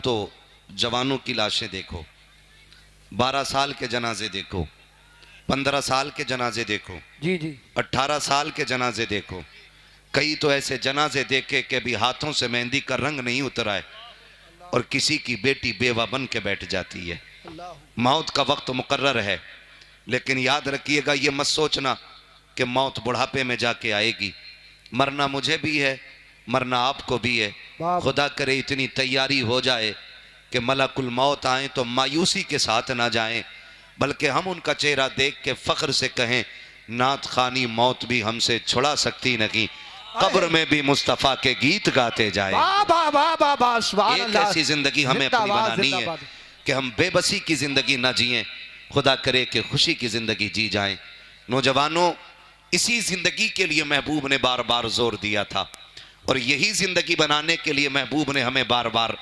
तो जवानों की लाशें देखो, 12 साल के जनाजे देखो, 15 साल के जनाजे देखो, जी जी 18 साल के जनाजे देखो। कई तो ऐसे जनाजे देखे कि अभी हाथों से मेहंदी का रंग नहीं उतरा है और किसी की बेटी बेवा बन के बैठ जाती है। मौत का वक्त मुकर्रर है, लेकिन याद रखिएगा, ये मत सोचना कि मौत बुढ़ापे में जाके आएगी। मरना मुझे भी है, मरना आपको भी है। खुदा करे इतनी तैयारी हो जाए कि मलकुल मौत आए तो मायूसी के साथ ना जाएं, बल्कि हम उनका चेहरा देख के फख्र से कहें, नात खानी मौत भी हमसे छुड़ा सकती नहीं, कब्र में भी मुस्तफ़ा के गीत गाते जाए। एक ऐसी जिंदगी हमें अपनी बनानी है कि हम बेबसी की जिंदगी ना जिएं, खुदा करे कि खुशी की जिंदगी जी जाएं। नौजवानों, इसी जिंदगी के लिए महबूब ने बार बार जोर दिया था और यही जिंदगी बनाने के लिए महबूब ने हमें बार बार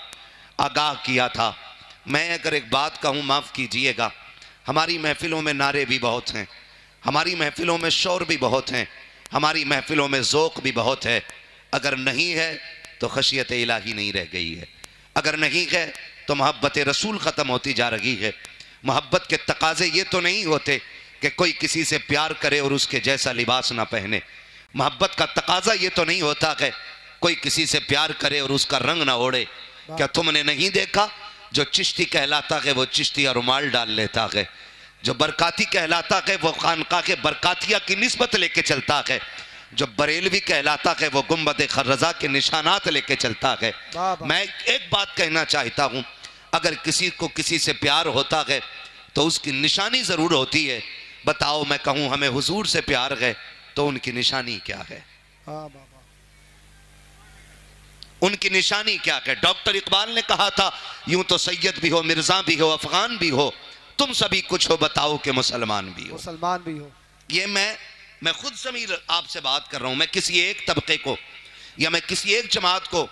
आगाह किया था। मैं अगर एक बात कहूँ, माफ़ कीजिएगा, हमारी महफिलों में नारे भी बहुत हैं, हमारी महफिलों में शोर भी बहुत हैं, हमारी महफिलों में ज़ौक़ भी बहुत है। अगर नहीं है तो खशियत इलाही नहीं रह गई है, अगर नहीं है तो मोहब्बत रसूल ख़त्म होती जा रही है। मोहब्बत के तकाज़े ये तो नहीं होते कि कोई किसी से प्यार करे और उसके जैसा लिबास ना पहने। मोहब्बत का तकाज़ा ये तो नहीं होता कि कोई किसी से प्यार करे और उसका रंग ना ओढ़े। क्या तुमने नहीं देखा, जो चिश्ती कहलाता है वो चिश्तिया रुमाल डाल लेता है, जो बरकाती कहलाता है वो खानका के बरकातिया की निस्बत लेके चलता है, जो बरेलवी कहलाता है वो गुंबद खर्रजा के निशानात लेके चलता है। मैं एक बात कहना चाहता हूँ, अगर किसी को किसी से प्यार होता है तो उसकी निशानी ज़रूर होती है। बताओ, मैं कहूँ हमें हुजूर से प्यार है तो उनकी निशानी क्या है? उनकी निशानी क्या है? डॉक्टर इकबाल ने कहा था, यूं तो सैयद भी हो, मिर्जा भी हो, अफगान भी हो, तुम सभी कुछ हो, बताओ कि मुसलमान भी हो। मुसलमान भी हो। ये मैं खुद समीर आपसे बात कर रहा हूं। मैं किसी एक तबके को या मैं किसी एक जमात को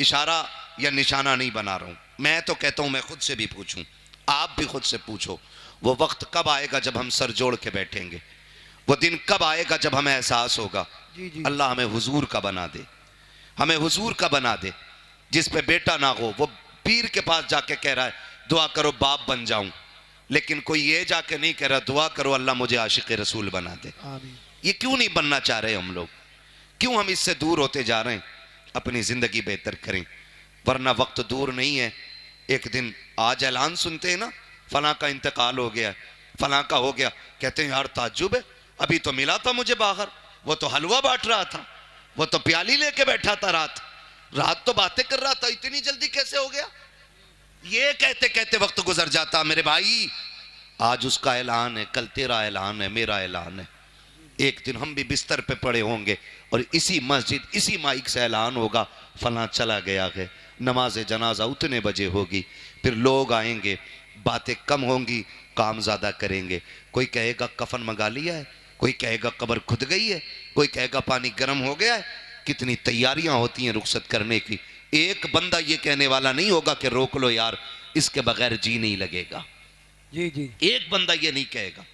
इशारा या निशाना नहीं बना रहा हूं। मैं तो कहता हूं, मैं खुद से भी पूछूं, आप भी खुद से पूछो, वो वक्त कब आएगा जब हम सर जोड़ के बैठेंगे? वो दिन कब आएगा जब हमें एहसास होगा अल्लाह हमें हुजूर का बना दे, हमें हुजूर का बना दे, जिस पे बेटा ना हो। वो पीर के पास जाके कह रहा है दुआ करो बाप बन जाऊं, लेकिन कोई ये जाके नहीं कह रहा दुआ करो अल्लाह मुझे आशिक रसूल बना दे। ये क्यों नहीं बनना चाह रहे हम लोग? क्यों हम इससे दूर होते जा रहे हैं? अपनी जिंदगी बेहतर करें, वरना वक्त दूर नहीं है। एक दिन आज ऐलान सुनते हैं ना, फलां का इंतकाल हो गया, फलां का हो गया, कहते हैं यार ताज्जुब है, अभी तो मिला था मुझे बाहर, वो तो हलवा बांट रहा था, वो तो प्याली लेके बैठा था, रात तो बातें कर रहा था, इतनी जल्दी कैसे हो गया? ये कहते कहते वक्त गुजर जाता। मेरे भाई, आज उसका ऐलान है, कल तेरा ऐलान है, मेरा ऐलान है। एक दिन हम भी बिस्तर पे पड़े होंगे और इसी मस्जिद इसी माइक से ऐलान होगा फलां चला गया है, नमाज जनाजा उतने बजे होगी, फिर लोग आएंगे, बातें कम होंगी, काम ज़्यादा करेंगे। कोई कहेगा कफन मंगा लिया है, कोई कहेगा कब्र खुद गई है, कोई कहेगा पानी गर्म हो गया है। कितनी तैयारियां होती हैं रुखसत करने की। एक बंदा ये कहने वाला नहीं होगा कि रोक लो यार, इसके बगैर जी नहीं लगेगा। जी जी, एक बंदा ये नहीं कहेगा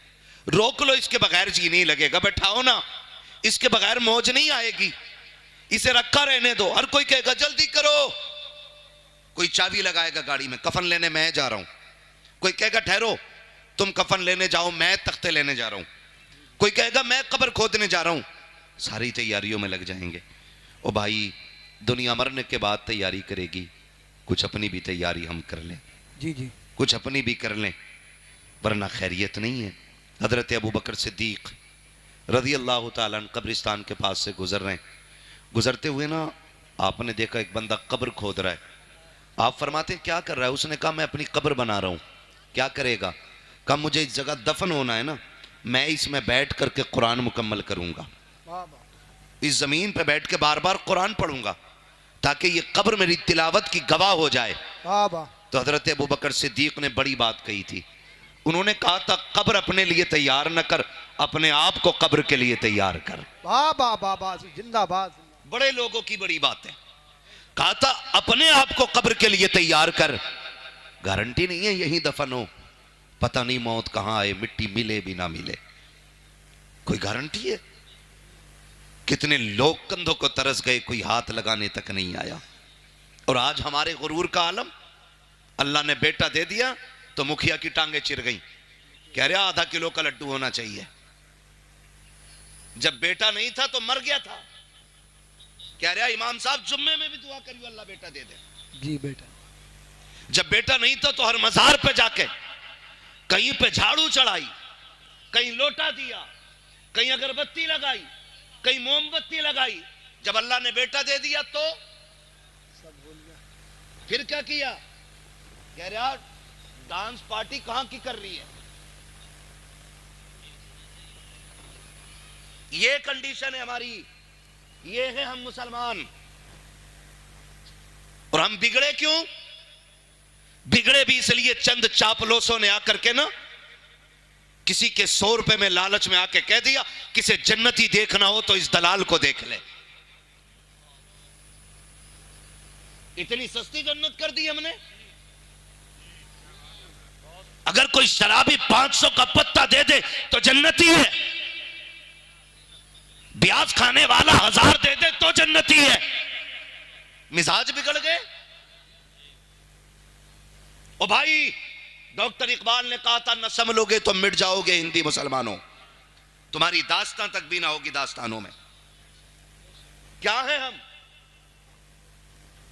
रोक लो इसके बगैर जी नहीं लगेगा, बैठाओ ना, इसके बगैर मौज नहीं आएगी, इसे रखा रहने दो। हर कोई कहेगा जल्दी करो, कोई चाबी लगाएगा गाड़ी में, कफन लेने मैं जा रहा हूं, कोई कहेगा ठहरो तुम कफन लेने जाओ, मैं तख्ते लेने जा रहा हूं, कोई कहेगा मैं कब्र खोदने जा रहा हूं। सारी तैयारियों में लग जाएंगे। ओ भाई, दुनिया मरने के बाद तैयारी करेगी, कुछ अपनी भी तैयारी हम कर लें। जी जी, कुछ अपनी भी कर लें, वरना खैरियत नहीं है। हजरत अबू बकर सिद्दीक रज़ी अल्लाह ताला अन्हु कब्रिस्तान के पास से गुजर रहे हैं। गुजरते हुए ना आपने देखा एक बंदा कब्र खोद रहा है। आप फरमाते हैं क्या कर रहा है? उसने कहा मैं अपनी कब्र बना रहा हूँ। क्या करेगा? कहा मुझे इस जगह दफन होना है ना, मैं इसमें बैठ करके कुरान मुकम्मल करूँगा, इस ज़मीन पे बैठ के बार बार कुरान पढ़ूंगा ताकि ये कब्र मेरी तिलावत की गवाह हो जाए। तो हजरत अबू बकर सिद्दीक ने बड़ी बात कही थी। उन्होंने कहा था कब्र अपने लिए तैयार न कर, अपने आप को कब्र के लिए तैयार कर। जिंदाबाद। बड़े लोगों की बड़ी बात है। कहा था अपने आप को कब्र के लिए तैयार कर। गारंटी नहीं है यही दफन हो, पता नहीं मौत कहां आए, मिट्टी मिले भी ना मिले, कोई गारंटी है? कितने लोग कंधों को तरस गए, कोई हाथ लगाने तक नहीं आया। और आज हमारे गुरूर का आलम, अल्लाह ने बेटा दे दिया तो मुखिया की टांगे चिर गई, कह रहा आधा किलो का लड्डू होना चाहिए। जब बेटा नहीं था तो मर गया था, कह रहा इमाम साहब जुम्मे में भी दुआ करियो अल्लाह बेटा दे दे। जी बेटा। जब बेटा नहीं था तो हर मजार पे जाके कहीं पे झाड़ू चढ़ाई, कहीं लोटा दिया, कहीं अगरबत्ती लगाई, कहीं मोमबत्ती लगाई। जब अल्लाह ने बेटा दे दिया तो सब भूल गया। फिर क्या किया, कह रहा डांस पार्टी कहां की कर रही है। ये कंडीशन है हमारी, ये है हम मुसलमान। और हम बिगड़े क्यों? बिगड़े भी इसलिए चंद चापलोसों ने आकर के ना किसी के 100 रुपए में लालच में आके कह दिया किसे जन्नती देखना हो तो इस दलाल को देख ले। इतनी सस्ती जन्नत कर दी हमने। अगर कोई शराबी 500 का पत्ता दे दे तो जन्नती है, ब्याज खाने वाला 1000 दे दे तो जन्नती है। मिजाज बिगड़ गए। ओ भाई, डॉक्टर इकबाल ने कहा था न संभलोगे तो मिट जाओगे हिंदी मुसलमानों, तुम्हारी दास्तां तक भी ना होगी दास्तानों में। क्या है हम,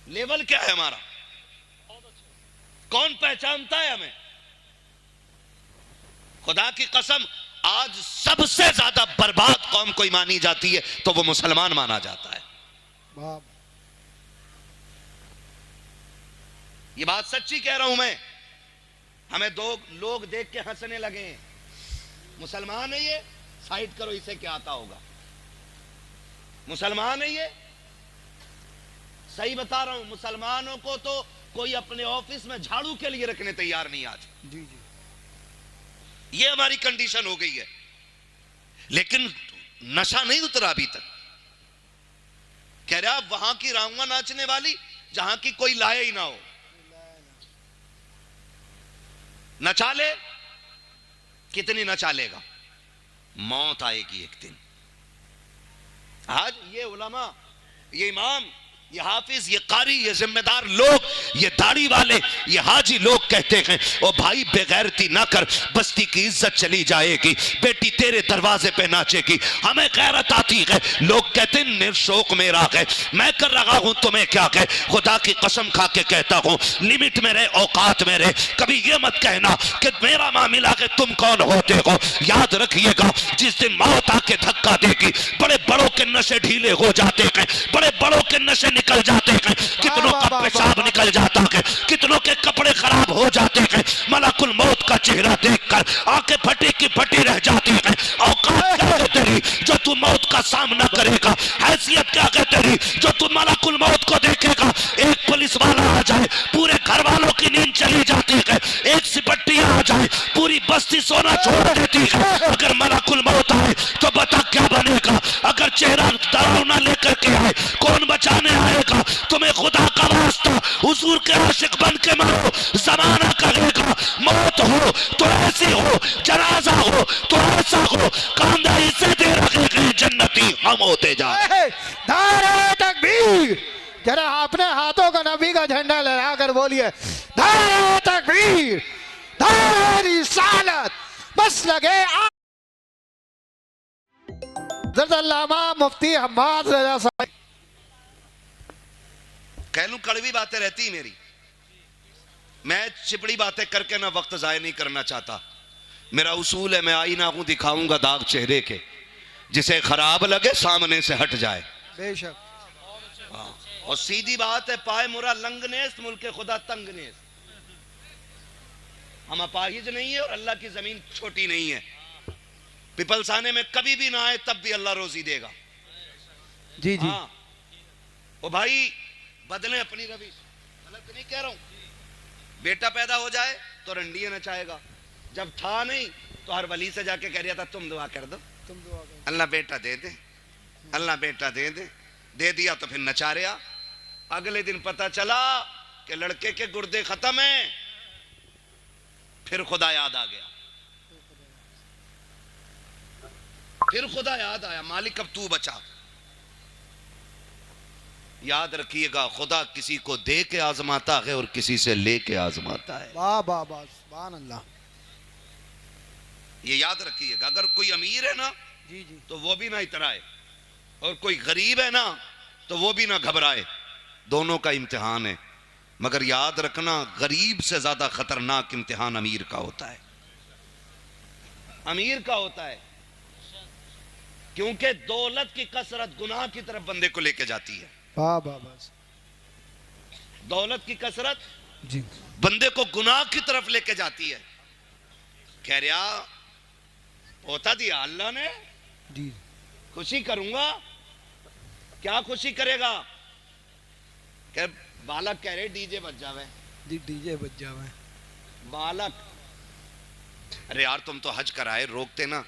लेवल क्या है हमारा, कौन पहचानता है हमें? खुदा की कसम, आज सबसे ज्यादा बर्बाद कौम कोई मानी जाती है तो वो मुसलमान माना जाता है। बाप। ये बात सच्ची कह रहा हूं मैं। हमें दो लोग देख के हंसने लगे, मुसलमान है ये, साइड करो इसे क्या आता होगा, मुसलमान है ये। सही बता रहा हूं, मुसलमानों को तो कोई अपने ऑफिस में झाड़ू के लिए रखने तैयार नहीं आज। जी जी। ये हमारी कंडीशन हो गई है। लेकिन नशा नहीं उतरा अभी तक। कह रहा वहां की रांगा नाचने वाली जहां की कोई लाए ही ना हो, नचा ले, कितनी नचा लेगा, मौत आएगी एक दिन। आज ये उलमा, ये इमाम, ये हाफिज, ये कारी, ये जिम्मेदार लोग, ये दाढ़ी वाले, ये हाजी लोग कहते हैं ओ भाई बेगैरती ना कर, बस्ती की इज्जत चली जाएगी, बेटी तेरे दरवाजे पे नाचेगी, हमें गैरत आती है। लोग कहते हैं निर्शोक मेरा है, मैं कर रहा हूं तुम्हें क्या कहे। खुदा की कसम खा के कहता हूं, लिमिट में रहे, औकात में रहे। कभी ये मत कहना कि मेरा मामला है तुम कौन होते हो। याद रखिएगा, जिस दिन मौत आके धक्का देगी, बड़े बड़ों के नशे ढीले हो जाते हैं, बड़े बड़ों के नशे निकल जाते हैं, कितनों का पेशाब निकल जाता है, कितनों के कपड़े खराब हो जाते हैं। मलकुल मौत का चेहरा देखकर आंखें फटी की फटी रह जाती है। औकात क्या है तेरी जो तू मौत का सामना करेगा? हैसियत क्या है तेरी जो तू मलकुल मौत को देखेगा? एक पुलिस वाला आ जाए, पूरे घर वालों की नींद चली जाती है। एक सिपट्टिया आ जाए, पूरी बस्ती सोना छोड़ देती है। अगर मलकुल मौत आए तो बता क्या बनेगा? अगर चेहरा डरावना लेकर के आए, कौन बचाने आएगा तुम्हें? खुदा का वास्ता हुजूर के आशिक बन के मरो, जमाना कहेगा मौत हो तो ऐसी हो, जनाजा हो तो ऐसा हो, कांधा इसे दे रखे जन्नती हम होते जाए। नारे तकबीर। जरा अपने हाथों का नबी का झंडा लहराकर बोलिए, नारे तकबीर, नारे रिसालत। बस लगे अल्लामा मुफ्ती हम्माद रजा साहब। कह लूं कड़वी बातें रहती मेरी, मैं चिपड़ी बातें करके ना वक्त जाया नहीं करना चाहता। मेरा उसूल है, मैं आईना हूं, दिखाऊंगा दाग चेहरे के, जिसे खराब लगे सामने से हट जाए। बेशक। और सीधी बात है, पाए मुरा लंगनेस मुल्के खुदा तंगनेस। हम अपाहिज नहीं है और अल्लाह की जमीन छोटी नहीं है। पिपलसाने में कभी भी ना आए तब भी अल्लाह रोजी देगा। जी जी। हाँ। ओ भाई बदलें अपनी रविश, गलत नहीं कह रहा हूं। बेटा पैदा हो जाए तो रंडिया नचाएगा, जब था नहीं तो हर वली से जाके कह रहा था तुम दुआ कर दो, तुम दुआ करो, अल्लाह बेटा दे दे, अल्लाह बेटा दे दे। दे दिया तो फिर नचा रहा। अगले दिन पता चला कि लड़के के गुर्दे खत्म हैं, फिर खुदा याद आ गया, फिर खुदा याद आया, मालिक अब तू बचा। याद रखिएगा, खुदा किसी को दे के आजमाता है और किसी से ले के आजमाता है। वाह वाह वाह, सुभान अल्लाह। ये याद रखिएगा, अगर कोई अमीर है ना जी जी, तो वो भी ना इतराए, और कोई गरीब है ना तो वो भी ना घबराए। दोनों का इम्तिहान है, मगर याद रखना गरीब से ज्यादा खतरनाक इम्तिहान अमीर का होता है। अमीर का होता है, क्योंकि दौलत की कसरत गुनाह की तरफ बंदे को लेके जाती है। वाह वाह वाह, दौलत की कसरत जी बंदे को गुनाह की तरफ लेके जाती है। कह रहा होता दिया अल्लाह ने, जी, खुशी करूंगा। क्या खुशी करेगा? कह बालक कह रहे डीजे बज जावे। जी डीजे बज जावे। बालक, अरे यार तुम तो हज कराए, रोकते ना।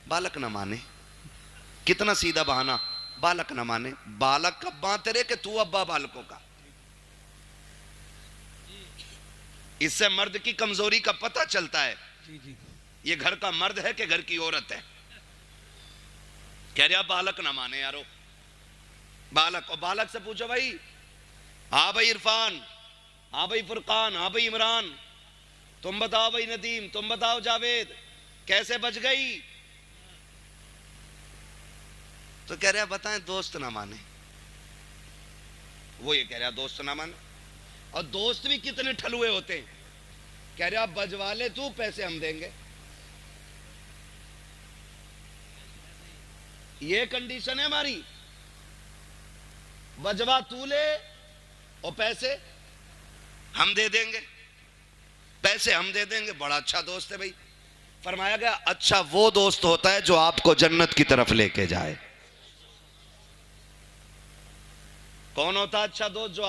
बालक ना माने, कितना सीधा बहाना। बालक ना माने, बालक कब बांधते रहे कि तू अब्बा बालकों का। इससे मर्द की कमजोरी का पता चलता है। जी जी, ये घर का मर्द है कि घर की औरत है। कह रहा बालक ना माने यारो, बालक। और बालक से पूछो भाई, हाँ भाई इरफान, हाँ भाई फुरकान, हाँ भाई इमरान, तुम बताओ भाई नदीम, तुम बताओ जावेद, कैसे बच गई? तो कह रहा बताएं, दोस्त ना माने। वो ये कह रहा दोस्त ना माने, और दोस्त भी कितने ठलुए होते हैं। कह रहा बजवा ले तू, पैसे हम देंगे। ये कंडीशन है हमारी, बजवा तू ले और पैसे हम दे देंगे। पैसे हम दे देंगे, बड़ा अच्छा दोस्त है भाई। फरमाया गया अच्छा वो दोस्त होता है जो आपको जन्नत की तरफ लेके जाए। कौन होता है अच्छा दोस्त? जो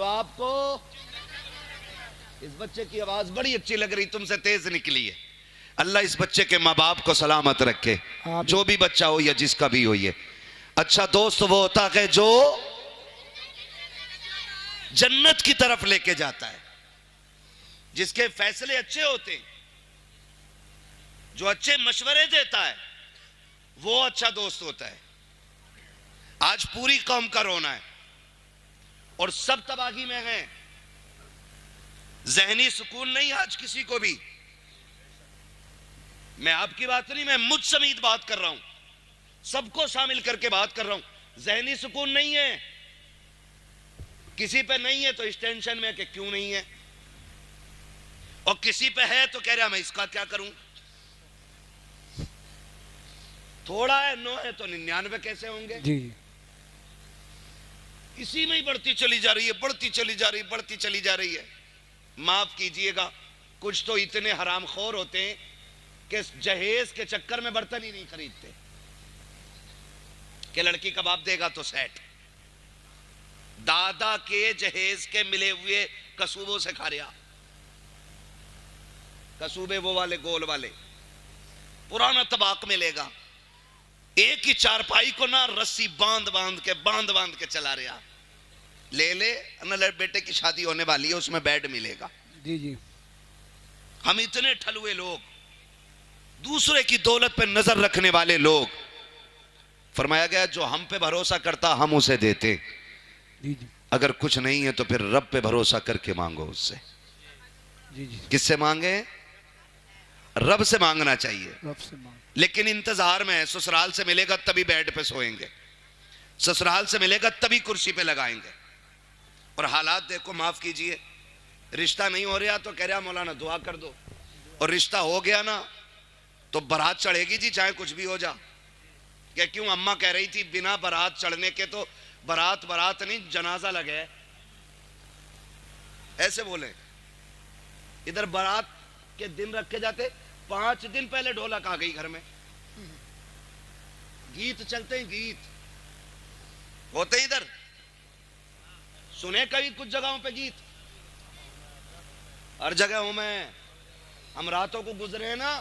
आपको इस बच्चे की आवाज बड़ी अच्छी लग रही, तुमसे तेज निकली है। अल्लाह इस बच्चे के माँ बाप को सलामत रखे, जो भी बच्चा हो या जिसका भी हो। ये अच्छा दोस्त वो होता है जो जन्नत की तरफ लेके जाता है, जिसके फैसले अच्छे होते हैं, जो अच्छे मशवरे देता है, वो अच्छा दोस्त होता है। आज पूरी कौम का रोना है और सब तबाही में हैं। जहनी सुकून नहीं आज किसी को भी। मैं आपकी बात नहीं, मैं मुझ समेत बात कर रहा हूं, सबको शामिल करके बात कर रहा हूं। जहनी सुकून नहीं है किसी पे, नहीं है तो इस टेंशन में कि क्यों नहीं है, और किसी पे है तो कह रहा मैं इसका क्या करूं। थोड़ा है, 9 है तो 99 कैसे होंगे? जी, इसी में ही बढ़ती चली जा रही है, बढ़ती चली जा रही, बढ़ती चली जा रही है। माफ कीजिएगा, कुछ तो इतने हरामखोर होते हैं कि जहेज के चक्कर में बर्तन ही नहीं खरीदते कि लड़की कबाब देगा तो सेट। दादा के जहेज के मिले हुए कसूबों से खा रहा। कसूबे वो वाले गोल वाले, पुराना तबाक मिलेगा। एक ही चारपाई को ना रस्सी बांध बांध के चला रहा। ले ले न, बेटे की शादी होने वाली है, उसमें बेड मिलेगा। जी जी, हम इतने ठलुए लोग, दूसरे की दौलत पे नजर रखने वाले लोग। फरमाया गया जो हम पे भरोसा करता हम उसे देते। जी जी, अगर कुछ नहीं है तो फिर रब पे भरोसा करके मांगो उससे। जी जी, किससे मांगे? रब से मांगना चाहिए। रब से मांग। लेकिन इंतजार में है, ससुराल से मिलेगा तभी बेड पे सोएंगे, ससुराल से मिलेगा तभी कुर्सी पे लगाएंगे। और हालात देखो, माफ कीजिए, रिश्ता नहीं हो रहा तो कह रहा मौलाना दुआ कर दो, और रिश्ता हो गया ना तो बारात चढ़ेगी जी, चाहे कुछ भी हो जा। क्या क्यों? अम्मा कह रही थी बिना बारात चढ़ने के तो बारात नहीं जनाजा लगे। ऐसे बोले। इधर बारात के दिन रखे जाते, 5 दिन पहले ढोलक आ गई घर में, गीत चलते हैं, गीत होते इधर। सुने कभी कुछ जगहों पे गीत? हर जगह हूं मैं। हम रातों को गुजरे हैं ना,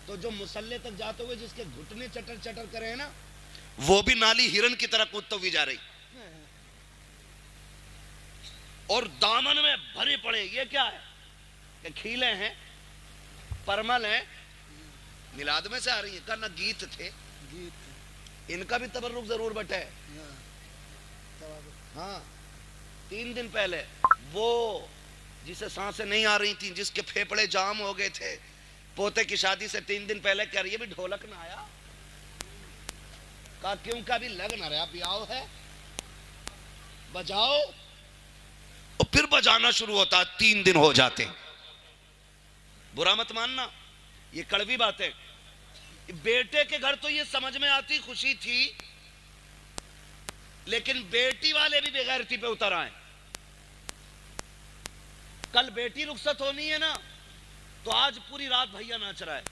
तो जो मुसल्ले तक जाते हुए जिसके घुटने चटर चटर करे हैं ना, वो भी नाली हिरन की तरह कूदते हुए जा रही, और दामन में भरे पड़े। ये क्या है? कि खीले हैं, परमल हैं, मिलाद में से आ रही है। कहना गीत थे, इनका भी तबर्रुक जरूर बटे। हाँ 3 दिन पहले वो जिसे सांसें नहीं आ रही थी, जिसके फेफड़े जाम हो गए थे, पोते की शादी से 3 दिन पहले कह रही है भी ढोलक ना आया। कहा क्यों? का भी लग ना रहा, ब्याह है, बजाओ। और फिर बजाना शुरू होता, 3 दिन हो जाते। बुरा मत मानना, ये कड़वी बात है। बेटे के घर तो ये समझ में आती खुशी थी, लेकिन बेटी वाले भी बेगैरती पे उतर आए। कल बेटी रुखसत होनी है ना, तो आज पूरी रात भैया नाच रहा है।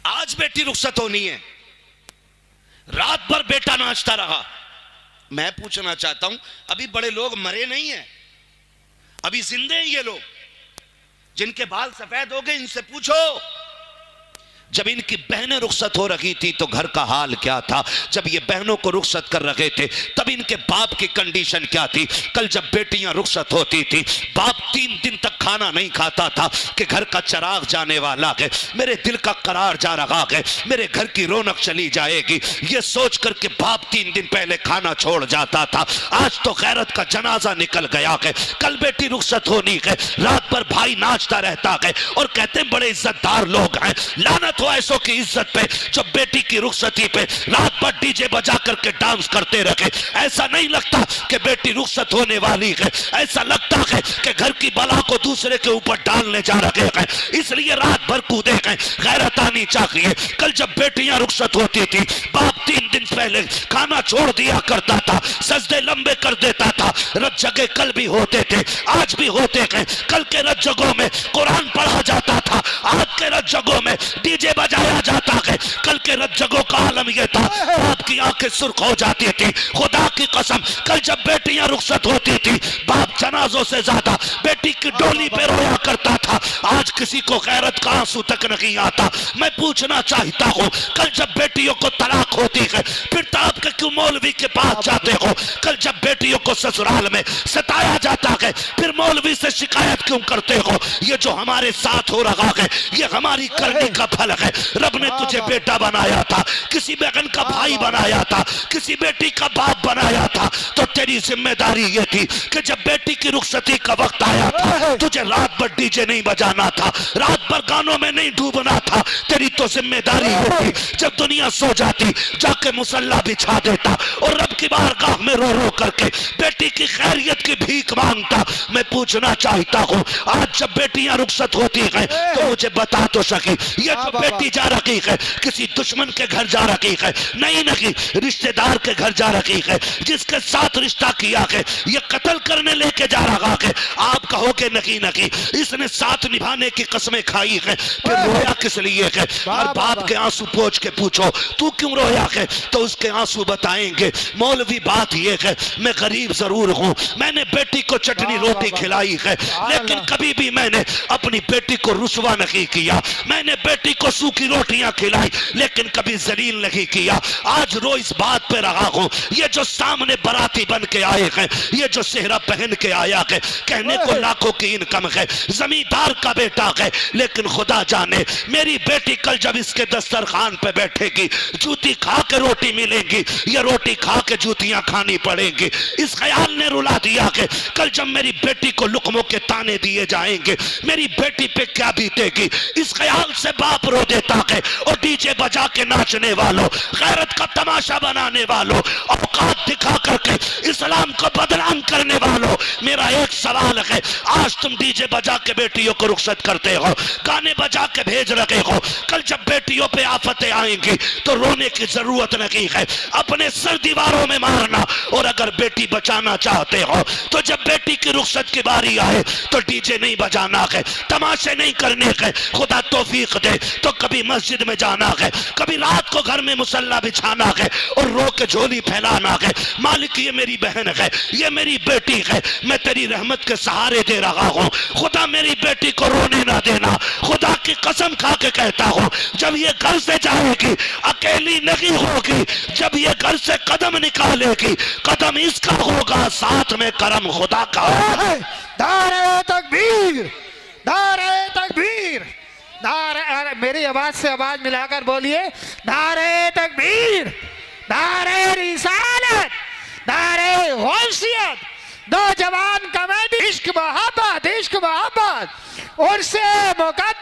आज बेटी रुखसत होनी है, रात भर बेटा नाचता रहा। मैं पूछना चाहता हूं, अभी बड़े लोग मरे नहीं हैं, अभी जिंदे हैं ये लोग। जिनके बाल सफेद हो गए, इनसे पूछो जब इनकी बहनें रुखसत हो रही थी तो घर का हाल क्या था। जब ये बहनों को रुखसत कर रहे थे तब इनके बाप की कंडीशन क्या थी। कल जब बेटियां रुखसत होती थी, बाप 3 दिन तक खाना नहीं खाता था कि घर का चिराग जाने वाला है, मेरे दिल का करार जा रहा है, मेरे घर की रौनक चली जाएगी। ये सोच करके बाप 3 दिन पहले खाना छोड़ जाता था। आज तो गैरत का जनाजा निकल गया है। कल बेटी रुखसत होनी है, रात भर भाई नाचता रहता है और कहते हैं बड़े इज्जतदार लोग हैं। लानत हो ऐसों की इज्जत पे जो बेटी की रुखसती पे रात भर डीजे बजा करके डांस करते रहे। ऐसा नहीं लगता कि बेटी रुखसत होने वाली है, ऐसा लगता है कि घर की बला को दूसरे के ऊपर डालने जा रहे हैं, इसलिए रात भर कूदे हैं। गैरत आनी चाहिए। कल जब बेटियां रुखसत होती थी, बाप 3 दिन पहले खाना छोड़ दिया करता था, सजदे लंबे कर देता था। रत जगह कल भी होते थे, आज भी होते हैं। कल के रत जगहों में कुरान पढ़ा जाता था, आज के रत जगहों में डीजे बजाया जाता है। कल के रत जगहों का आलम यह था, बाप की आंखें सुर्ख हो जाती थी। खुदा की कसम, कल जब बेटियां रुखसत होती थी, बाप जनाजों से ज्यादा बेटी की डोली पे रोया करता था। आज किसी को गैरत का आंसू तक नहीं आता। मैं पूछना चाहता हूं, कल जब बेटियों को तलाक होती है, फिर आप के क्यों मौलवी के पास जाते हो? कल जब बेटियों को ससुराल में सताया जाता है, फिर मौलवी से शिकायत क्यों करते हो? ये जो हमारे साथ हो रहा है, ये हमारी करनी का फल है। रब ने तुझे बेटा बनाया था, किसी बहन का भाई बनाया था, किसी बेटी का बाप बनाया था, तो तेरी जिम्मेदारी ये थी कि जब बेटी की रुखसती का वक्त आया था, तुझे रात भर डीजे नहीं बजाना था, रात भर गानों में नहीं डूबना था। तेरी तो जिम्मेदारी ये थी, जब दुनिया सो जाती जाके मुसल्ला बिछा देता और रब की बारगाह में रो रो करके बेटी की खैरियत की भीख मांगता। मैं पूछना चाहता हूँ, आज जब बेटियां रुखसत होती हैं तो मुझे बता तो सकी, ये जो बेटी जा रही है किसी दुश्मन के घर जा रही है, नहीं नहीं रिश्तेदार के घर जा रही है, जिसके साथ रिश्ता किया है ये कत्ल करने लेके जा रहा है। आप कहोगे नहीं नहीं इसने साथ निभाने की कसमें खाई है, फिर रोया किस लिए है? हर बाप के आंसू पोंछ के पूछो तू क्यों रोया है, तो उसके आंसू बताएंगे। मौलवी बात ये है, मैं गरीब जरूर हूं, मैंने बेटी को चटनी रोटी खिलाई है, लेकिन कभी भी मैंने अपनी बेटी को रुसवा नहीं किया। मैंने बेटी को सूखी रोटियां खिलाई, लेकिन कभी जलील नहीं किया। आज रो इस बात पे रहा हूं, ये जो सामने बाराती बन के आए हैं, ये जो सेहरा पहन के आया है, कहने को लाखों की इनकम है, जमींदार का बेटा है, लेकिन खुदा जाने मेरी बेटी कल जब इसके दस्तरखान पे बैठेगी, जूती खा के रोटी मिलेगी, ये रोटी खा के जूतियां खानी पड़ेंगी। इस ख्याल ने रुला दिया कि कल जब मेरी बेटी को लुकमों के ताने दिए जाएंगे, मेरी बेटी पे क्या बीतेगी। इस ख्याल से बाप रो देता है। और डीजे बजा के नाचने वालों, गैरत का तमाशा बनाने वालों, औकात दिखा करके इस्लाम को बदनाम करने वालों, मेरा एक सवाल है, आज तुम डीजे बजा के बेटियों को रुखसत करते हो, गाने बजा के भेज रहे हो, कल जब बेटियों पे आफतें आएंगी तो रोने की जरूरत नहीं है, अपने सर दीवारों में मारना। और अगर बेटी बचाना चाहते हो तो जब बेटी की रुखसत की बारी आए तो डीजे नहीं बजाना है, तमाशे नहीं करने हैं। खुदा तौफीक दे तो कभी मस्जिद में जाना है, कभी रात को घर में मुसल्ला बिछाना है और रो के झोली फैलाना है। मालिक ये मेरी बहन है, ये मेरी बेटी है, मैं तेरी रहमत के सहारे दे रहा हूँ। खुदा मेरी बेटी को रोने ना देना। खुदा की कसम खा के कहता हूँ, जब ये घर से जाएगी अकेली नहीं होगी, जब ये घर से कदम निकालेगी कदम इसका होगा, साथ में करम खुदा का। नारे तकबीर, नारे तकबीर, नारे मेरी आवाज से आवाज मिलाकर बोलिए, नारे तकबीर, नारे रिसालत, नारे गौसियत। नौजवान कमेटी, इश्क मोहब्बत, इश्क मोहब्बत, उनसे मुकद्दस।